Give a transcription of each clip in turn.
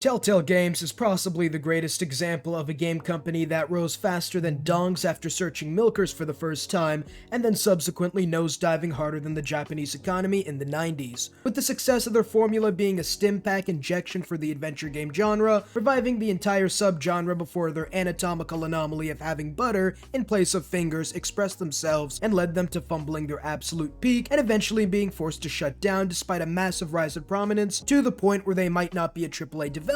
Telltale Games is possibly the greatest example of a game company that rose faster than dongs after searching milkers for the first time, and then subsequently nosediving harder than the Japanese economy in the 90s. With the success of their formula being a stim pack injection for the adventure game genre, reviving the entire subgenre before their anatomical anomaly of having butter in place of fingers expressed themselves and led them to fumbling their absolute peak and eventually being forced to shut down despite a massive rise in prominence to the point where they might not be a AAA developer,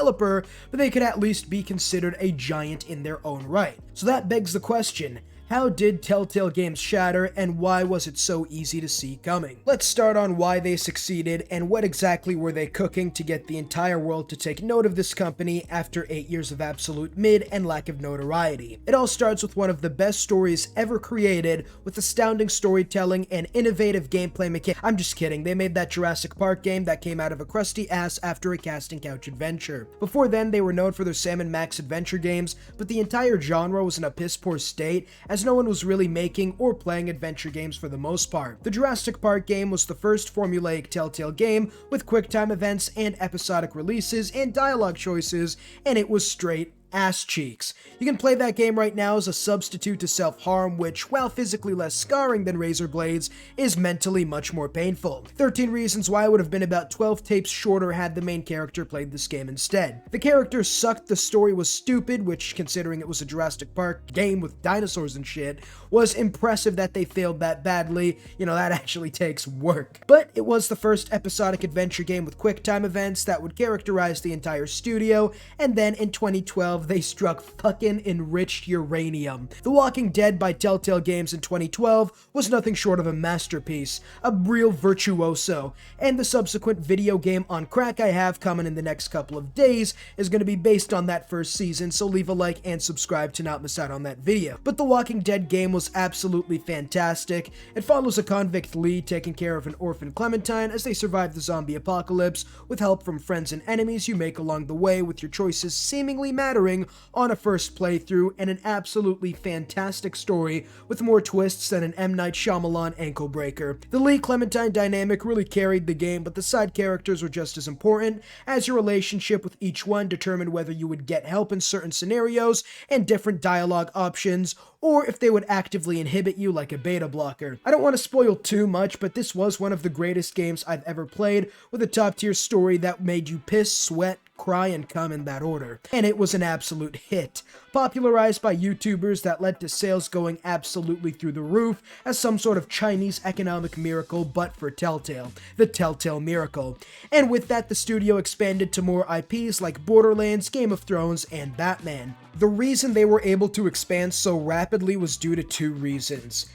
but they could at least be considered a giant in their own right. So that begs the question, how did Telltale Games shatter, and why was it so easy to see coming? Let's start on why they succeeded, and what exactly were they cooking to get the entire world to take note of this company after 8 years of absolute mid and lack of notoriety. It all starts with one of the best stories ever created, with astounding storytelling and innovative gameplay mechanics. I'm just kidding, they made that Jurassic Park game that came out of a crusty ass after a casting couch adventure. Before then, they were known for their Sam & Max adventure games, but the entire genre was in a piss poor state, as no one was really making or playing adventure games for the most part. The Jurassic Park game was the first formulaic Telltale game with quick-time events and episodic releases and dialogue choices, and it was straight ass cheeks. You can play that game right now as a substitute to self-harm, which, while physically less scarring than razor blades, is mentally much more painful. 13 Reasons Why would have been about 12 tapes shorter had the main character played this game instead. The characters sucked, the story was stupid, which, considering it was a Jurassic Park game with dinosaurs and shit, was impressive that they failed that badly. You know, that actually takes work. But it was the first episodic adventure game with quick-time events that would characterize the entire studio, and then in 2012, they struck fucking enriched uranium. The Walking Dead by Telltale Games in 2012 was nothing short of a masterpiece, a real virtuoso, and the subsequent video game on crack I have coming in the next couple of days is going to be based on that first season, so leave a like and subscribe to not miss out on that video. But the Walking Dead game was absolutely fantastic. It follows a convict Lee taking care of an orphan Clementine as they survive the zombie apocalypse with help from friends and enemies you make along the way, with your choices seemingly mattering on a first playthrough, and an absolutely fantastic story with more twists than an M. Night Shyamalan ankle breaker. The Lee-Clementine dynamic really carried the game, but the side characters were just as important, as your relationship with each one determined whether you would get help in certain scenarios and different dialogue options, or if they would actively inhibit you like a beta blocker. I don't want to spoil too much, but this was one of the greatest games I've ever played, with a top-tier story that made you piss, sweat, cry, and come in that order. And it was an absolute hit, popularized by YouTubers that led to sales going absolutely through the roof as some sort of Chinese economic miracle, but for Telltale, the Telltale Miracle. And with that, the studio expanded to more IPs like Borderlands, Game of Thrones, and Batman. The reason they were able to expand so rapidly was due to two reasons.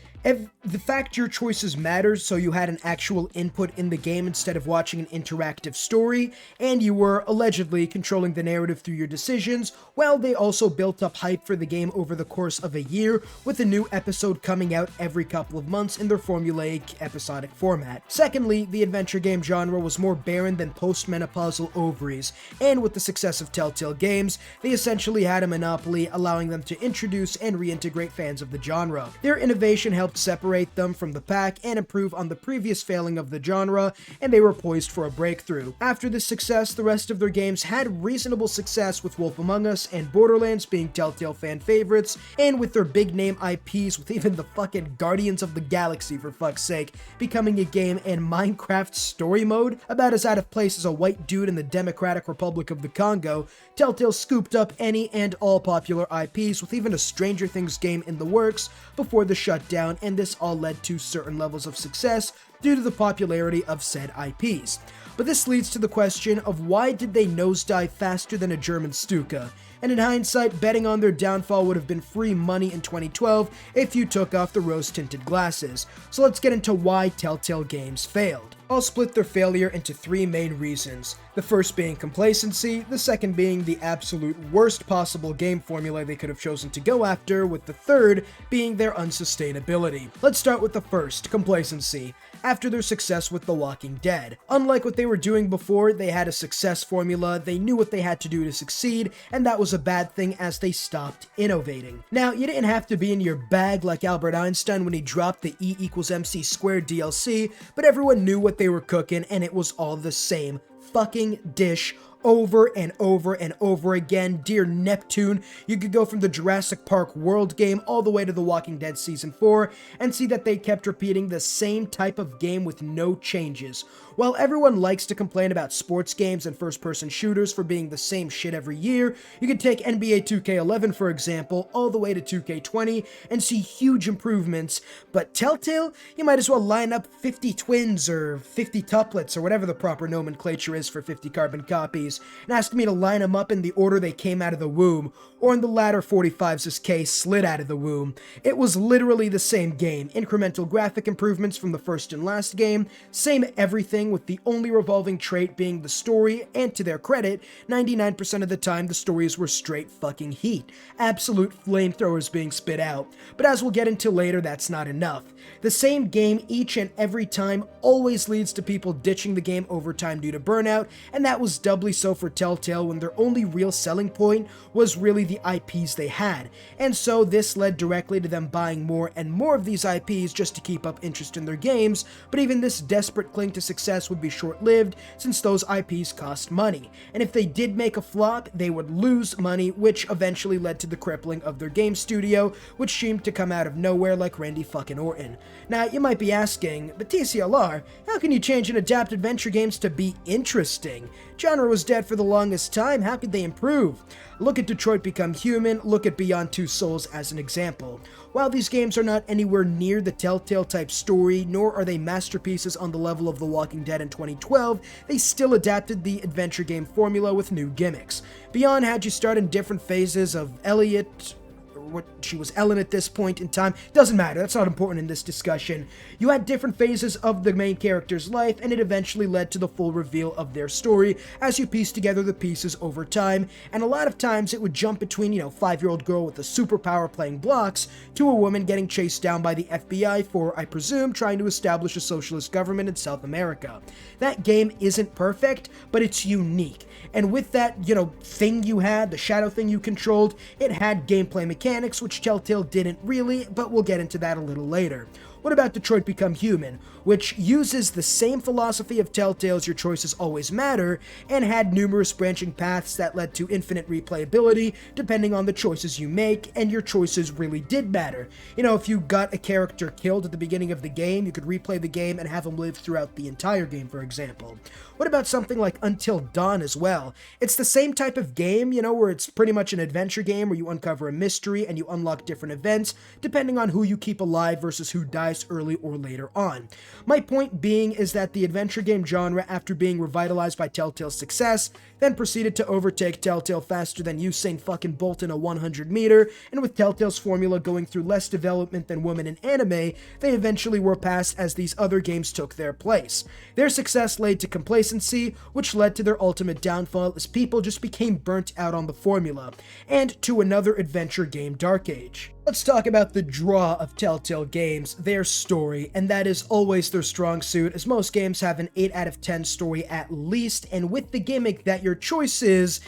The fact your choices mattered, so you had an actual input in the game instead of watching an interactive story, and you were allegedly controlling the narrative through your decisions, while they also built up hype for the game over the course of a year, with a new episode coming out every couple of months in their formulaic episodic format. Secondly, the adventure game genre was more barren than postmenopausal ovaries, and with the success of Telltale Games, they essentially had a monopoly, allowing them to introduce and reintegrate fans of the genre. Their innovation helped separate them from the pack and improve on the previous failing of the genre, and they were poised for a breakthrough. After this success, the rest of their games had reasonable success, with Wolf Among Us and Borderlands being Telltale fan favorites, and with their big name IPs, with even the fucking Guardians of the Galaxy, for fuck's sake, becoming a game in Minecraft story mode, about as out of place as a white dude in the Democratic Republic of the Congo. Telltale scooped up any and all popular IPs, with even a Stranger Things game in the works before the shutdown, and this all led to certain levels of success due to the popularity of said IPs. But this leads to the question of why did they nosedive faster than a German Stuka? And in hindsight, betting on their downfall would have been free money in 2012 if you took off the rose-tinted glasses. So let's get into why Telltale Games failed. I'll split their failure into three main reasons. The first being complacency, the second being the absolute worst possible game formula they could have chosen to go after, with the third being their unsustainability. Let's start with the first, complacency. After their success with The Walking Dead, unlike what they were doing before, they had a success formula, they knew what they had to do to succeed, and that was a bad thing as they stopped innovating. Now, you didn't have to be in your bag like Albert Einstein when he dropped the E=MC² DLC, but everyone knew what they were cooking, and it was all the same fucking dish over and over and over again. Dear Neptune, you could go from the Jurassic Park World game all the way to The Walking Dead Season 4 and see that they kept repeating the same type of game with no changes. While everyone likes to complain about sports games and first-person shooters for being the same shit every year, you could take NBA 2K11 for example, all the way to 2K20 and see huge improvements, but Telltale, you might as well line up 50 twins or 50 tuplets or whatever the proper nomenclature is for 50 carbon copies, and ask me to line them up in the order they came out of the womb, or in the latter 45's case, slid out of the womb. It was literally the same game, incremental graphic improvements from the first and last game, same everything with the only revolving trait being the story, and to their credit, 99% of the time the stories were straight fucking heat, absolute flamethrowers being spit out. But as we'll get into later, that's not enough. The same game each and every time always leads to people ditching the game over time due to burnout, and that was doubly so for Telltale when their only real selling point was really the IPs they had, and so this led directly to them buying more and more of these IPs just to keep up interest in their games, but even this desperate cling to success would be short-lived since those IPs cost money, and if they did make a flop, they would lose money, which eventually led to the crippling of their game studio, which seemed to come out of nowhere like Randy fucking Orton. Now, you might be asking, but TCLR, how can you change and adapt adventure games to be interesting? Genre was dead for the longest time, how could they improve? Look at Detroit Become Human, look at Beyond Two Souls as an example. While these games are not anywhere near the Telltale type story, nor are they masterpieces on the level of The Walking Dead in 2012, they still adapted the adventure game formula with new gimmicks. Beyond had you start in different phases of Elliot, what she was Ellen at this point in time, doesn't matter, that's not important in this discussion. You had different phases of the main character's life, and it eventually led to the full reveal of their story as you piece together the pieces over time, and a lot of times it would jump between, 5-year-old girl with a superpower playing blocks to a woman getting chased down by the FBI for, I presume, trying to establish a socialist government in South America. That game isn't perfect, but it's unique. And with that, thing you had, the shadow thing you controlled, it had gameplay mechanics, which Telltale didn't really, but we'll get into that a little later. What about Detroit Become Human, which uses the same philosophy of Telltale's Your Choices Always Matter, and had numerous branching paths that led to infinite replayability depending on the choices you make, and your choices really did matter. If you got a character killed at the beginning of the game, you could replay the game and have him live throughout the entire game, for example. What about something like Until Dawn as well? It's the same type of game, where it's pretty much an adventure game where you uncover a mystery and you unlock different events depending on who you keep alive versus who dies early or later on. My point being is that the adventure game genre, after being revitalized by Telltale's success, then proceeded to overtake Telltale faster than Usain fucking Bolt in a 100-meter, and with Telltale's formula going through less development than women in anime, they eventually were passed as these other games took their place. Their success led to Complacency, which led to their ultimate downfall as people just became burnt out on the formula, and to another adventure game, Dark Age. Let's talk about the draw of Telltale games, their story, and that is always their strong suit, as most games have an 8 out of 10 story at least, and with the gimmick that your choices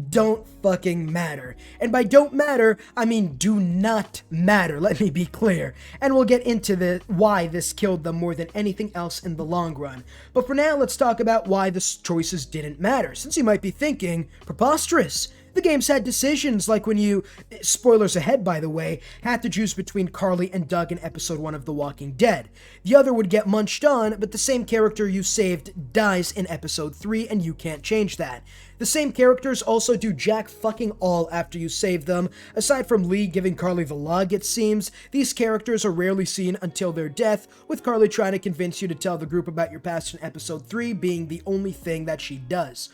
don't fucking matter. And by don't matter, I mean do not matter, let me be clear. And we'll get into why this killed them more than anything else in the long run. But for now, let's talk about why the choices didn't matter, since you might be thinking, preposterous. The games had decisions, like when you, spoilers ahead by the way, had to choose between Carly and Doug in episode 1 of The Walking Dead. The other would get munched on, but the same character you saved dies in episode 3, and you can't change that. The same characters also do jack fucking all after you save them. Aside from Lee giving Carly the log, it seems, these characters are rarely seen until their death, with Carly trying to convince you to tell the group about your past in episode 3 being the only thing that she does.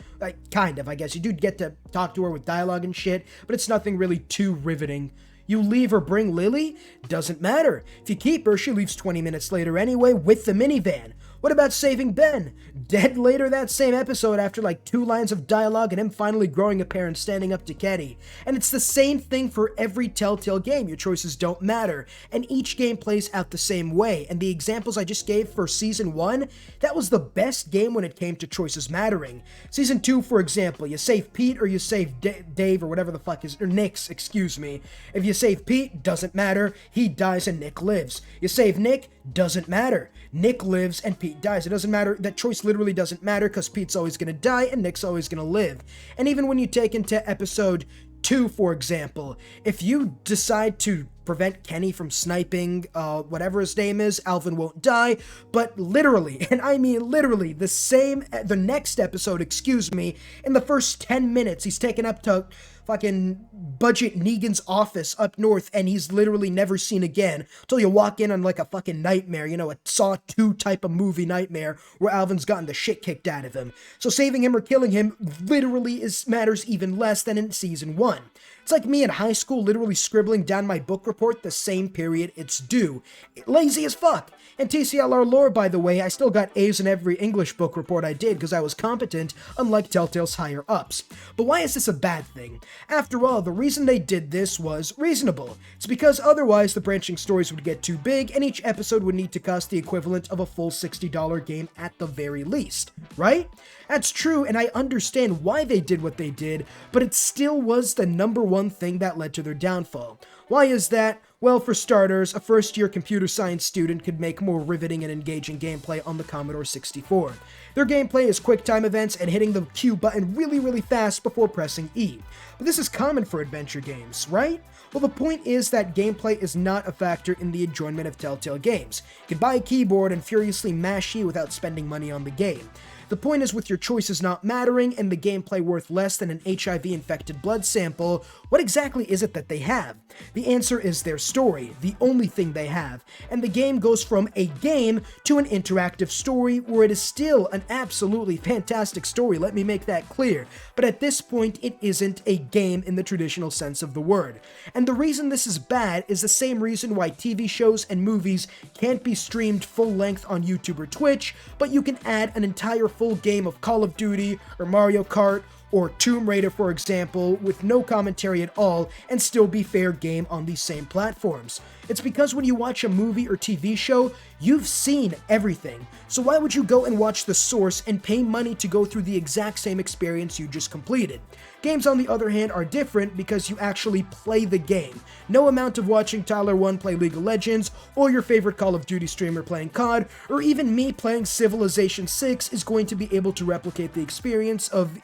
Kind of, I guess. You do get to talk to her with dialogue and shit, but it's nothing really too riveting. You leave or bring Lily? Doesn't matter. If you keep her, she leaves 20 minutes later anyway with the minivan. What about saving Ben? Dead later that same episode after like 2 lines of dialogue and him finally growing a pair and standing up to Kenny. And it's the same thing for every Telltale game. Your choices don't matter. And each game plays out the same way. And the examples I just gave for Season 1, that was the best game when it came to choices mattering. Season 2, for example, you save Pete or you save Dave or whatever the fuck is, or Nick's, excuse me. If you save Pete, doesn't matter. He dies and Nick lives. You save Nick, doesn't matter. Nick lives and Pete dies. It doesn't matter. That choice literally doesn't matter because Pete's always going to die and Nick's always going to live. And even when you take into episode 2, for example, if you decide to prevent Kenny from sniping whatever his name is, Alvin won't die. But literally, and I mean literally, the next episode, in the first 10 minutes, he's taken up to fucking Budget Negan's office up north, and he's literally never seen again until you walk in on like a fucking nightmare, a Saw 2 type of movie nightmare where Alvin's gotten the shit kicked out of him. So saving him or killing him literally matters even less than in season 1. It's like me in high school literally scribbling down my book report the same period it's due. Lazy as fuck. And TCLR lore, by the way, I still got A's in every English book report I did because I was competent, unlike Telltale's higher-ups. But why is this a bad thing? After all, the reason they did this was reasonable. It's because otherwise the branching stories would get too big and each episode would need to cost the equivalent of a full $60 game at the very least, right? That's true, and I understand why they did what they did, but it still was the number one thing that led to their downfall. Why is that? Well, for starters, a first-year computer science student could make more riveting and engaging gameplay on the Commodore 64. Their gameplay is quick-time events and hitting the Q button really fast before pressing E. But this is common for adventure games, right? Well, the point is that gameplay is not a factor in the enjoyment of Telltale games. You can buy a keyboard and furiously mash E without spending money on the game. The point is, with your choices not mattering and the gameplay worth less than an HIV-infected blood sample, what exactly is it that they have? The answer is their story, the only thing they have. And the game goes from a game to an interactive story where it is still an absolutely fantastic story, let me make that clear. But at this point, it isn't a game in the traditional sense of the word. And the reason this is bad is the same reason why TV shows and movies can't be streamed full length on YouTube or Twitch, but you can add an entire full game of Call of Duty or Mario Kart or Tomb Raider, for example, with no commentary at all and still be fair game on these same platforms. It's because when you watch a movie or TV show, you've seen everything. So why would you go and watch the source and pay money to go through the exact same experience you just completed? Games, on the other hand, are different because you actually play the game. No amount of watching Tyler 1 play League of Legends, or your favorite Call of Duty streamer playing COD, or even me playing Civilization 6 is going to be able to replicate the experience of,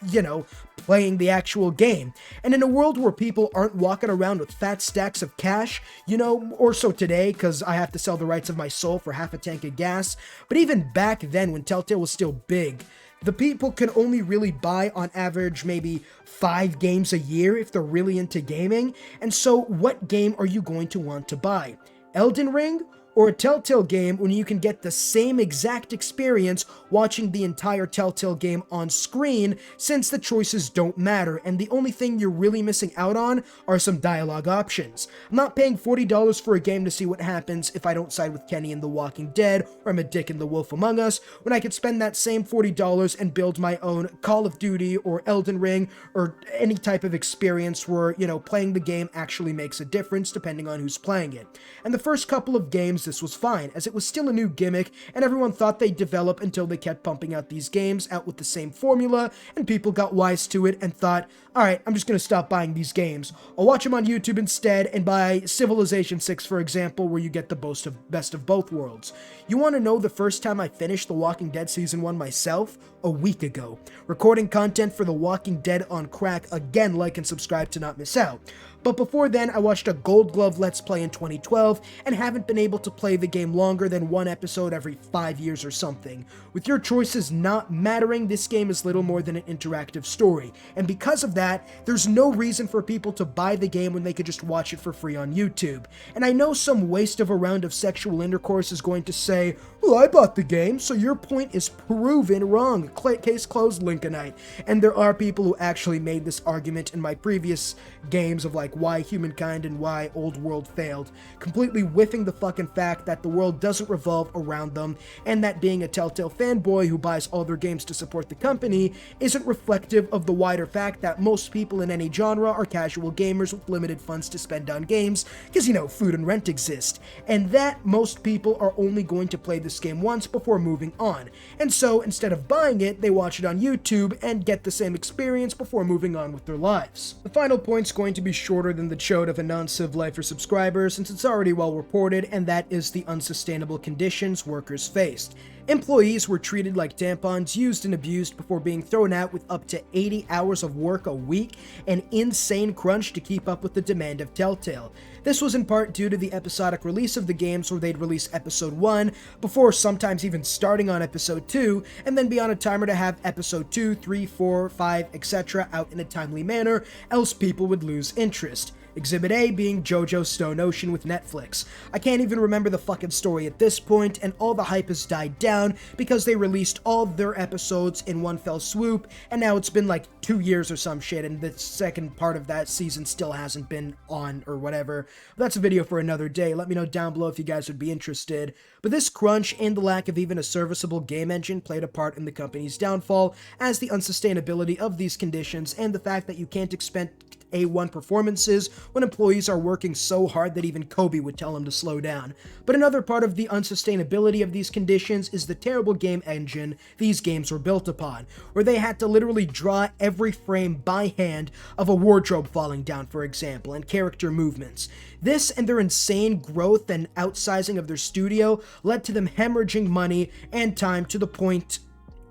playing the actual game. And in a world where people aren't walking around with fat stacks of cash, or so today, because I have to sell the rights of my soul for half a tank of gas, but even back then when Telltale was still big, the people can only really buy on average maybe 5 games a year if they're really into gaming, and so what game are you going to want to buy? Elden Ring? Or a Telltale game when you can get the same exact experience watching the entire Telltale game on screen, since the choices don't matter and the only thing you're really missing out on are some dialogue options. I'm not paying $40 for a game to see what happens if I don't side with Kenny in The Walking Dead or I'm a dick in The Wolf Among Us, when I could spend that same $40 and build my own Call of Duty or Elden Ring or any type of experience where, playing the game actually makes a difference depending on who's playing it. And the first couple of games this was fine, as it was still a new gimmick and everyone thought they'd develop until they kept pumping out these games out with the same formula and people got wise to it and thought, alright, I'm just gonna stop buying these games. I'll watch them on YouTube instead and buy Civilization 6, for example, where you get the best of both worlds. You want to know the first time I finished The Walking Dead Season 1 myself? A week ago. Recording content for The Walking Dead on crack. Again, like and subscribe to not miss out. But before then, I watched a Gold Glove Let's Play in 2012 and haven't been able to play the game longer than one episode every 5 years or something. With your choices not mattering, this game is little more than an interactive story. And because of that, there's no reason for people to buy the game when they could just watch it for free on YouTube. And I know some waste of a round of sexual intercourse is going to say, well, I bought the game, so your point is proven wrong. Case closed, Lincolnite. And there are people who actually made this argument in my previous games of like why Humankind and why Old World failed, completely whiffing the fucking fact that the world doesn't revolve around them, and that being a Telltale fanboy who buys all their games to support the company isn't reflective of the wider fact that most people in any genre are casual gamers with limited funds to spend on games, because food and rent exist, and that most people are only going to play this game once before moving on, and so instead of buying it, they watch it on YouTube and get the same experience before moving on with their lives. The final point's going to be shorter than the chode of a non-civ life for subscribers, since it's already well reported, and that that is the unsustainable conditions workers faced. Employees were treated like tampons, used and abused before being thrown out with up to 80 hours of work a week, an insane crunch to keep up with the demand of Telltale. This was in part due to the episodic release of the games, where they'd release episode 1 before sometimes even starting on episode 2, and then be on a timer to have episode 2, 3, 4, 5, etc. out in a timely manner, else people would lose interest. Exhibit A being JoJo's Stone Ocean with Netflix. I can't even remember the fucking story at this point, and all the hype has died down because they released all of their episodes in one fell swoop, and now it's been like 2 years or some shit, and the second part of that season still hasn't been on or whatever. That's a video for another day. Let me know down below if you guys would be interested. But this crunch and the lack of even a serviceable game engine played a part in the company's downfall, as the unsustainability of these conditions and the fact that you can't expect A1 performances when employees are working so hard that even Kobe would tell them to slow down. But another part of the unsustainability of these conditions is the terrible game engine these games were built upon, where they had to literally draw every frame by hand of a wardrobe falling down, for example, and character movements. This and their insane growth and outsizing of their studio led to them hemorrhaging money and time to the point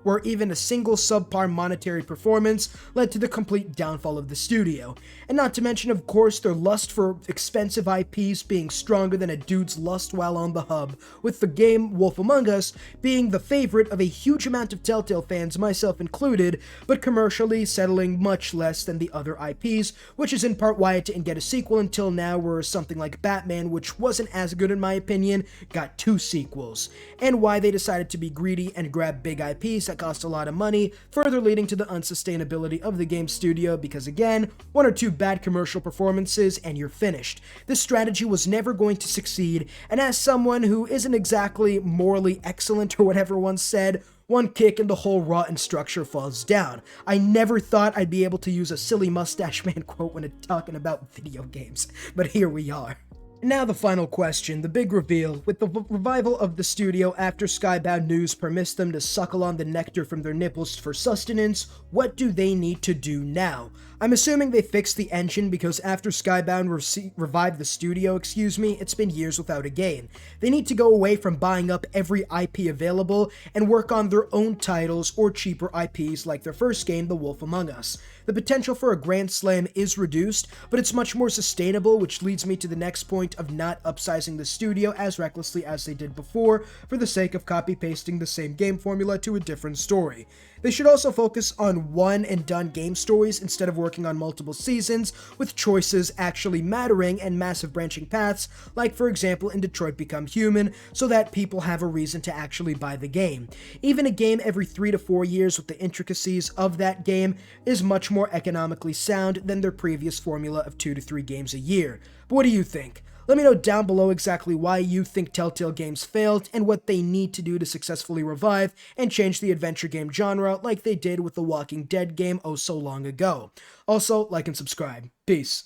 where even a single subpar monetary performance led to the complete downfall of the studio. And not to mention, of course, their lust for expensive IPs being stronger than a dude's lust while on the hub, with the game Wolf Among Us being the favorite of a huge amount of Telltale fans, myself included, but commercially settling much less than the other IPs, which is in part why it didn't get a sequel until now, where something like Batman, which wasn't as good in my opinion, got 2 sequels, and why they decided to be greedy and grab big IPs that cost a lot of money, further leading to the unsustainability of the game studio, because again, 1 or 2 bad commercial performances and you're finished. This strategy was never going to succeed, and as someone who isn't exactly morally excellent or whatever one said, one kick and the whole rotten structure falls down. I never thought I'd be able to use a silly mustache man quote when talking about video games, but here we are. Now the final question, the big reveal. With the revival of the studio after Skybound news permits them to suckle on the nectar from their nipples for sustenance, what do they need to do now? I'm assuming they fixed the engine, because after Skybound revived the studio, it's been years without a game. They need to go away from buying up every IP available and work on their own titles or cheaper IPs like their first game, The Wolf Among Us. The potential for a grand slam is reduced, but it's much more sustainable, which leads me to the next point of not upsizing the studio as recklessly as they did before for the sake of copy-pasting the same game formula to a different story. They should also focus on one-and-done game stories instead of working on multiple seasons, with choices actually mattering and massive branching paths, like for example in Detroit Become Human, so that people have a reason to actually buy the game. Even a game every 3 to 4 years with the intricacies of that game is much more economically sound than their previous formula of 2 to 3 games a year. But what do you think? Let me know down below exactly why you think Telltale games failed and what they need to do to successfully revive and change the adventure game genre like they did with the Walking Dead game oh so long ago. Also, like and subscribe. Peace.